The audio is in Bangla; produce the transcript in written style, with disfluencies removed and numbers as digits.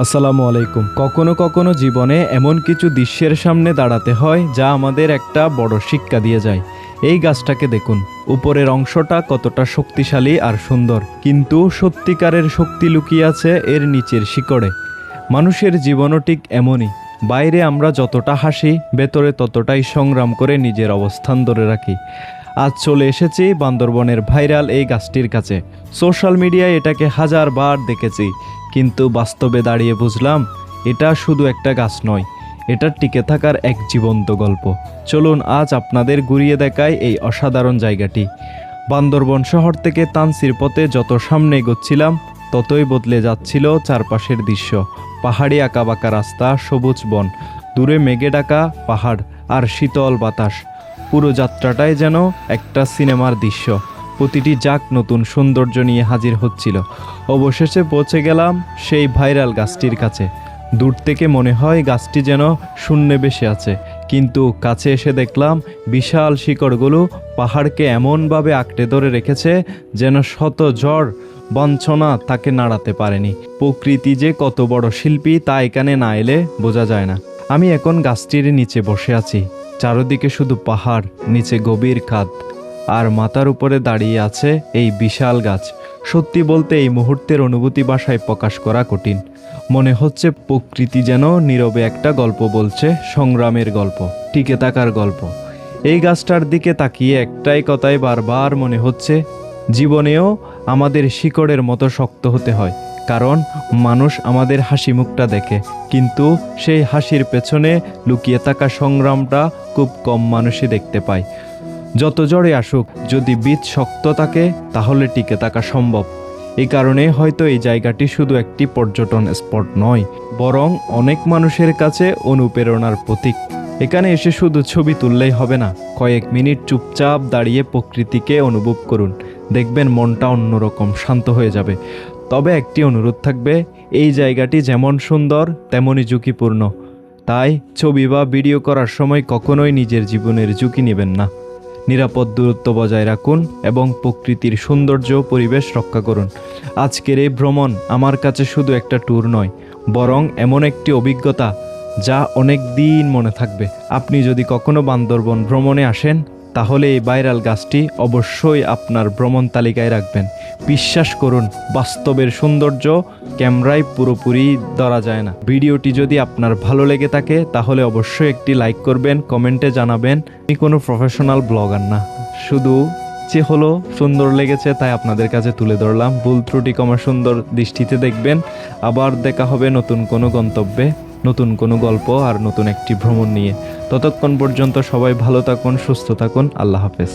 আসসালামু আলাইকুম। কখনো কখনো জীবনে এমন কিছু দৃশ্যের সামনে দাঁড়াতে হয় যা আমাদের একটা বড় শিক্ষা দিয়ে যায়। এই গাছটাকে দেখুন, উপরের অংশটা কতটা শক্তিশালী আর সুন্দর, কিন্তু সত্যিকারের শক্তি লুকিয়ে আছে এর নিচের শিকড়ে। মানুষের জীবনও ঠিক এমনই। বাইরে আমরা যতটা হাসি, ভেতরে ততটাই সংগ্রাম করে নিজের অবস্থান ধরে রাখি। আজ চলে এসেছি বান্দরবনের ভাইরাল এই গাছটির কাছে। সোশ্যাল মিডিয়ায় এটাকে হাজারবার দেখেছি, কিন্তু বাস্তবে দাঁড়িয়ে বুঝলাম এটা শুধু একটা গাছ নয়, এটা টিকে থাকার এক জীবন্ত গল্প। চলুন আজ আপনাদের ঘুরিয়ে দেখায় এই অসাধারণ জায়গাটি। বান্দরবন শহর থেকে তানসির পথে যত সামনে এগোচ্ছিলাম ততই বদলে যাচ্ছিল চারপাশের দৃশ্য। পাহাড়ি আঁকাবাঁকা রাস্তা, সবুজ বন, দূরে মেঘে ঢাকা পাহাড় আর শীতল বাতাস। পুরো যাত্রাটাই যেন একটা সিনেমার দৃশ্য। প্রতিটি যাক নতুন সৌন্দর্য নিয়ে হাজির হচ্ছিল। অবশেষে পৌঁছে গেলাম সেই ভাইরাল গাছটির কাছে। দূর থেকে মনে হয় গাছটি যেন শূন্যে বেশে আছে, কিন্তু কাছে এসে দেখলাম বিশাল শিকড়গুলো পাহাড়কে এমনভাবে আঁকড়ে ধরে রেখেছে যেন শত ঝড় বঞ্চনা তাকে নাড়াতে পারেনি। প্রকৃতি যে কত বড় শিল্পী তা এখানে না এলে বোঝা যায় না। আমি এখন গাছটির নিচে বসে আছি। চারদিকে শুধু পাহাড়, নিচে গভীর খাদ, আর মাথার উপরে দাঁড়িয়ে আছে এই বিশাল গাছ। সত্যি বলতে এই মুহূর্তের অনুভূতি ভাষায় প্রকাশ করা কঠিন। মনে হচ্ছে প্রকৃতি যেন নীরবে একটা গল্প বলছে, সংগ্রামের গল্প, টিকে থাকার গল্প। এই গাছটার দিকে তাকিয়ে একটাই কথাই বারবার মনে হচ্ছে, জীবনেও আমাদের শিকড়ের মতো শক্ত হতে হয়। কারণ মানুষ আমাদের হাসি মুখটা দেখে, কিন্তু সেই হাসির পেছনে লুকিয়ে থাকা সংগ্রামটা খুব কম মানুষই দেখতে পায়। যত ঝড়ে আসুক, যদি বীজ শক্ত থাকে তাহলে টিকে থাকা সম্ভব। এই কারণে হয়তো এই জায়গাটি শুধু একটি পর্যটন স্পট নয়, বরং অনেক মানুষের কাছে অনুপ্রেরণার প্রতীক। এখানে এসে শুধু ছবি তুললেই হবে না, কয়েক মিনিট চুপচাপ দাঁড়িয়ে প্রকৃতিকে অনুভব করুন। দেখবেন মনটা অন্যরকম শান্ত হয়ে যাবে। তবে একটি অনুরোধ থাকবে, এই জায়গাটি যেমন সুন্দর তেমনই ঝুঁকিপূর্ণ। তাই ছবি বা ভিডিও করার সময় কখনোই নিজের জীবনের ঝুঁকি নেবেন না। নিরাপদ দূরত্ব বজায় রাখুন এবং প্রকৃতির সৌন্দর্য পরিবেশ রক্ষা করুন। আজকের এই ভ্রমণ আমার কাছে শুধু একটা ট্যুর নয়, বরং এমন একটি অভিজ্ঞতা যা অনেক দিন মনে থাকবে। আপনি যদি কখনো বান্দরবন ভ্রমণে আসেন, তাহলে এই ভাইরাল গাছটি অবশ্যই আপনার ভ্রমণ তালিকায় রাখবেন। বিশ্বাস করুন, বাস্তবের সৌন্দর্য ক্যামেরায় পুরোপুরি ধরা যায় না। ভিডিওটি যদি আপনার ভালো লেগে থাকে তাহলে অবশ্যই একটি লাইক করবেন, কমেন্টে জানাবেন। আমি কোনো প্রফেশনাল ব্লগার না, শুধু যে হলো সুন্দর লেগেছে তাই আপনাদের কাছে তুলে ধরলাম। ভুল ত্রুটি কমা সুন্দর দৃষ্টিতে দেখবেন। আবার দেখা হবে নতুন কোনো গন্তব্যে, নতুন কোনো গল্প আর নতুন একটি ভ্রমণ নিয়ে। ততক্ষণ পর্যন্ত সবাই ভালো থাকুন, সুস্থ থাকুন। আল্লাহ হাফেজ।